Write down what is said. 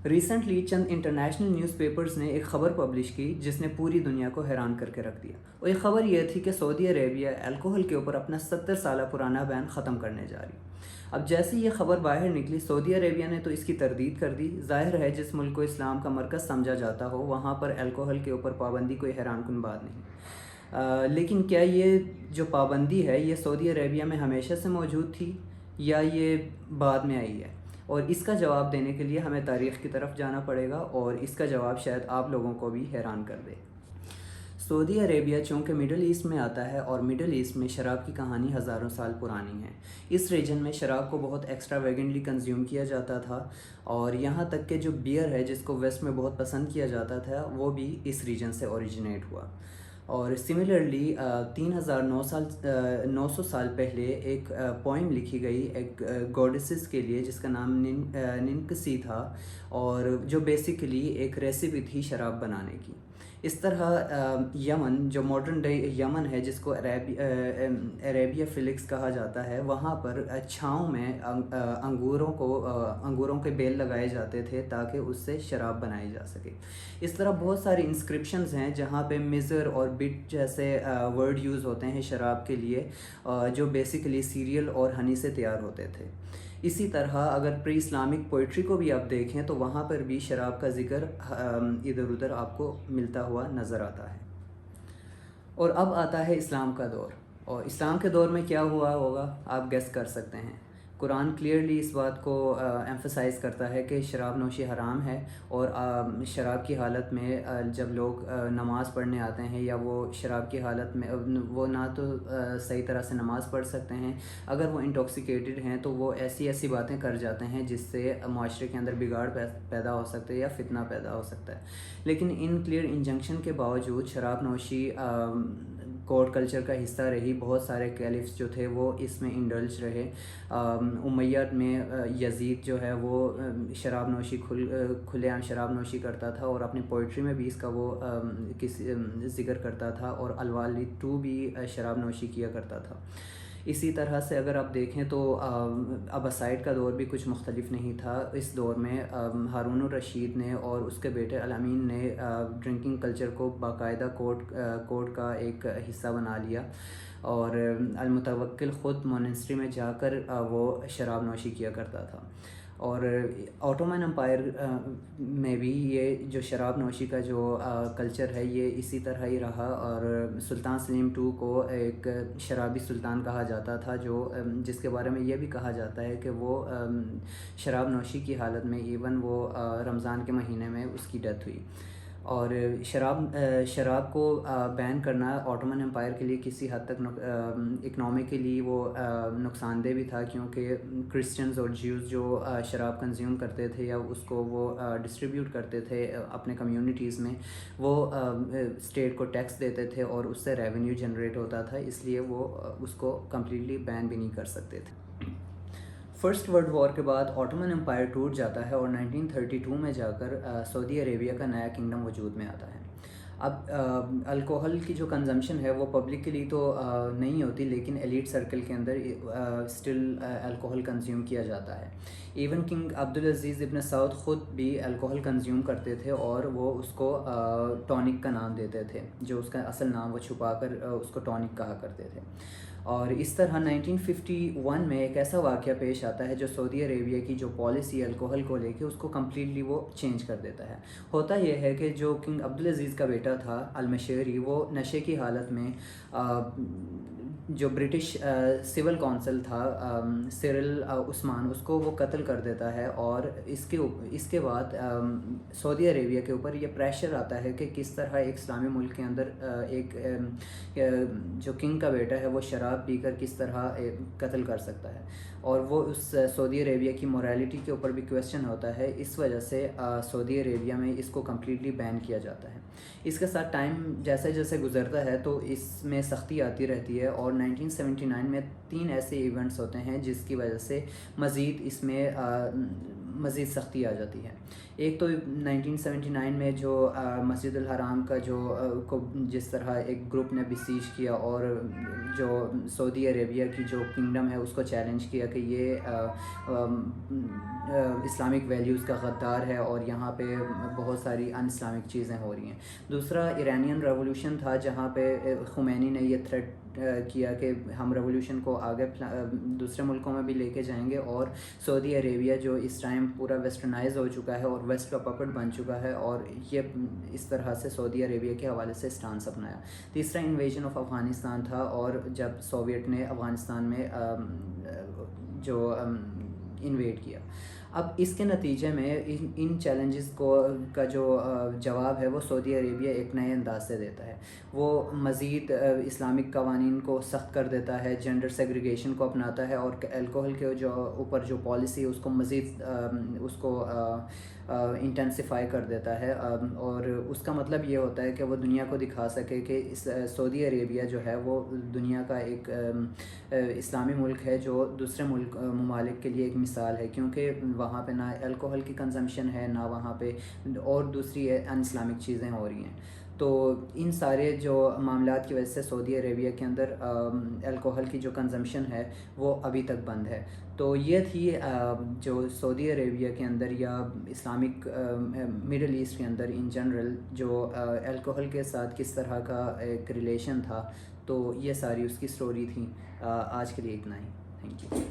Recently چند international news papers نے ایک خبر پبلش کی جس نے پوری دنیا کو حیران کر کے رکھ دیا. اور یہ خبر یہ تھی کہ سعودی عربیہ الکوہل کے اوپر اپنا 70 سالہ پرانا بین ختم کرنے جا رہی. اب جیسے یہ خبر باہر نکلی سعودی عربیہ نے تو اس کی تردید کر دی. ظاہر ہے جس ملک کو اسلام کا مرکز سمجھا جاتا ہو وہاں پر الکوہل کے اوپر پابندی کوئی حیران کن بات نہیں. لیکن کیا یہ جو پابندی ہے یہ سعودی عربیہ میں ہمیشہ سے موجود تھی یا یہ بعد میں آئی ہے؟ اور اس کا جواب دینے کے لیے ہمیں تاریخ کی طرف جانا پڑے گا اور اس کا جواب شاید آپ لوگوں کو بھی حیران کر دے. سعودی عربیہ چونکہ مڈل ایسٹ میں آتا ہے اور مڈل ایسٹ میں شراب کی کہانی ہزاروں سال پرانی ہے. اس ریجن میں شراب کو بہت ایکسٹرا ویگنلی کنزیوم کیا جاتا تھا اور یہاں تک کہ جو بیئر ہے جس کو ویسٹ میں بہت پسند کیا جاتا تھا وہ بھی اس ریجن سے اوریجنیٹ ہوا. اور سملرلی 3900 سال پہلے ایک پوئم لکھی گئی ایک گوڈسز کے لیے جس کا نام ننکسی تھا اور جو بیسیکلی ایک ریسیپی تھی شراب بنانے کی. اس طرح یمن جو ماڈرن ڈے یمن ہے جس کو عربیہ فلکس کہا جاتا ہے وہاں پر چھاؤں میں انگوروں کے بیل لگائے جاتے تھے تاکہ اس سے شراب بنائی جا سکے. اس طرح بہت ساری انسکرپشنز ہیں جہاں پہ مزر اور بٹ جیسے ورڈ یوز ہوتے ہیں شراب کے لیے جو بیسیکلی سیریل اور ہنی سے تیار ہوتے تھے. اسی طرح اگر پری اسلامک پوئٹری کو بھی آپ دیکھیں تو وہاں پر بھی شراب کا ذکر ادھر ادھر آپ کو ملتا ہوا نظر آتا ہے. اور اب آتا ہے اسلام کا دور اور اسلام کے دور میں کیا ہوا ہوگا آپ گیس کر سکتے ہیں. قرآن کلیئرلی اس بات کو ایمفسائز کرتا ہے کہ شراب نوشی حرام ہے اور شراب کی حالت میں جب لوگ نماز پڑھنے آتے ہیں یا وہ شراب کی حالت میں وہ نہ تو صحیح طرح سے نماز پڑھ سکتے ہیں. اگر وہ انٹاکسیکیٹڈ ہیں تو وہ ایسی باتیں کر جاتے ہیں جس سے معاشرے کے اندر بگاڑ پیدا ہو سکتا ہے یا فتنہ پیدا ہو سکتا ہے. لیکن ان کلیئر انجنکشن کے باوجود شراب نوشی کوڈ کلچر کا حصہ رہی. بہت سارے کیلفس جو تھے وہ اس میں انڈلج رہے. امیہ میں یزید جو ہے وہ شراب نوشی کھلے عام شراب نوشی کرتا تھا اور اپنی پوئٹری میں بھی اس کا وہ ذکر کرتا تھا اور الوالد 2 بھی شراب نوشی کیا کرتا تھا. اسی طرح سے اگر آپ دیکھیں تو اباسائڈ کا دور بھی کچھ مختلف نہیں تھا. اس دور میں ہارون الرشید نے اور اس کے بیٹے الامین نے ڈرنکنگ کلچر کو باقاعدہ کوڈ کا ایک حصہ بنا لیا اور المتوکل خود مونسٹری میں جا کر وہ شراب نوشی کیا کرتا تھا. اور آٹومن امپائر میں بھی یہ جو شراب نوشی کا جو کلچر ہے یہ اسی طرح ہی رہا اور سلطان سلیم 2 کو ایک شرابی سلطان کہا جاتا تھا جس کے بارے میں یہ بھی کہا جاتا ہے کہ وہ شراب نوشی کی حالت میں ایون وہ رمضان کے مہینے میں اس کی ڈیتھ ہوئی. اور شراب کو بین کرنا آٹومن امپائر کے لیے کسی حد تک اکنامکلی وہ نقصان دہ بھی تھا کیونکہ کرسچنز اور جیوز جو شراب کنزیوم کرتے تھے یا اس کو وہ ڈسٹریبیوٹ کرتے تھے اپنے کمیونٹیز میں وہ اسٹیٹ کو ٹیکس دیتے تھے اور اس سے ریونیو جنریٹ ہوتا تھا. اس لیے وہ اس کو کمپلیٹلی بین بھی نہیں کر سکتے تھے. فرسٹ ورلڈ وار کے بعد آٹومن امپائر ٹوٹ جاتا ہے اور 1932 میں جا کر سعودی عربیہ کا نیا کنگڈم وجود میں آتا ہے. اب الکوہل کی جو کنزمپشن ہے وہ پبلکلی تو نہیں ہوتی لیکن ایلیٹ سرکل کے اندر اسٹل الکوہل کنزیوم کیا جاتا ہے. ایون کنگ عبدالعزیز ابن سعود خود بھی الکوہل کنزیوم کرتے تھے اور وہ اس کو ٹونک کا نام دیتے تھے جو اس کا اصل نام وہ چھپا کر اس کو ٹونک کہا کرتے تھے. اور اس طرح 1951 میں ایک ایسا واقعہ پیش آتا ہے جو سعودی عربیہ کی جو پالیسی الکوہل کو لے کے اس کو کمپلیٹلی وہ چینج کر دیتا ہے. ہوتا یہ ہے کہ جو کنگ عبدالعزیز کا بیٹا تھا المشیری وہ نشے کی حالت میں جو برٹش سول کونسل تھا سیرل عثمان اس کو وہ قتل کر دیتا ہے. اور اس کے بعد سعودی عربیہ کے اوپر یہ پریشر آتا ہے کہ کس طرح ایک اسلامی ملک کے اندر ایک جو کنگ کا بیٹا ہے وہ شراب پی کر کس طرح قتل کر سکتا ہے. اور وہ اس سعودی عربیہ کی مورالٹی کے اوپر بھی کویسچن ہوتا ہے. اس وجہ سے سعودی عربیہ میں اس کو کمپلیٹلی بین کیا جاتا ہے. اس کے ساتھ ٹائم جیسے جیسے گزرتا ہے تو اس میں سختی آتی رہتی ہے اور 1979 میں 3 ایسے ایونٹس ہوتے ہیں جس کی وجہ سے مزید اس میں مزید سختی آ جاتی ہے۔ ایک تو 1979 میں جو مسجد الحرام کا کو جس طرح ایک گروپ نے بسیج کیا اور جو سعودی عربیہ کی جو کنگڈم ہے اس کو چیلنج کیا کہ یہ اسلامک ویلیوز کا غدار ہے اور یہاں پہ بہت ساری ان اسلامک چیزیں ہو رہی ہیں۔ دوسرا ایرانین ریولوشن تھا جہاں پہ خمینی نے یہ تھریٹ کیا کہ ہم ریولوشن کو آگے دوسرے ملکوں میں بھی لے کے جائیں گے، اور سعودی عربیہ جو اس ٹائم پورا ویسٹرنائز ہو چکا ہے اور ویسٹ کا پپٹ بن چکا ہے، اور یہ اس طرح سے سعودی عربیہ کے حوالے سے اسٹانس اپنایا۔ تیسرا انویژن آف افغانستان تھا، اور جب سوویٹ نے افغانستان میں جو انویڈ کیا۔ اب اس کے نتیجے میں ان چیلنجز کا جو جواب ہے وہ سعودی عربیہ ایک نئے انداز سے دیتا ہے۔ وہ مزید اسلامک قوانین کو سخت کر دیتا ہے، جینڈر سیگریگیشن کو اپناتا ہے، اور الکوہل کے جو اوپر جو پالیسی ہے اس کو مزید اس کو انٹینسیفائی کر دیتا ہے، اور اس کا مطلب یہ ہوتا ہے کہ وہ دنیا کو دکھا سکے کہ سعودی عربیہ جو ہے وہ دنیا کا ایک اسلامی ملک ہے جو دوسرے ممالک کے لیے ایک مثال ہے، کیونکہ وہاں پہ نہ الکوہل کی کنزمپشن ہے، نہ وہاں پہ اور دوسری ان اسلامک چیزیں ہو رہی ہیں۔ تو ان سارے جو معاملات کی وجہ سے سعودی عربیہ کے اندر الکوہل کی جو کنزمپشن ہے وہ ابھی تک بند ہے۔ تو یہ تھی جو سعودی عربیہ کے اندر یا اسلامک مڈل ایسٹ کے اندر ان جنرل جو الکوہل کے ساتھ کس طرح کا ایک ریلیشن تھا، تو یہ ساری اس کی سٹوری تھی۔ آج کے لیے اتنا ہی، تھینک یو۔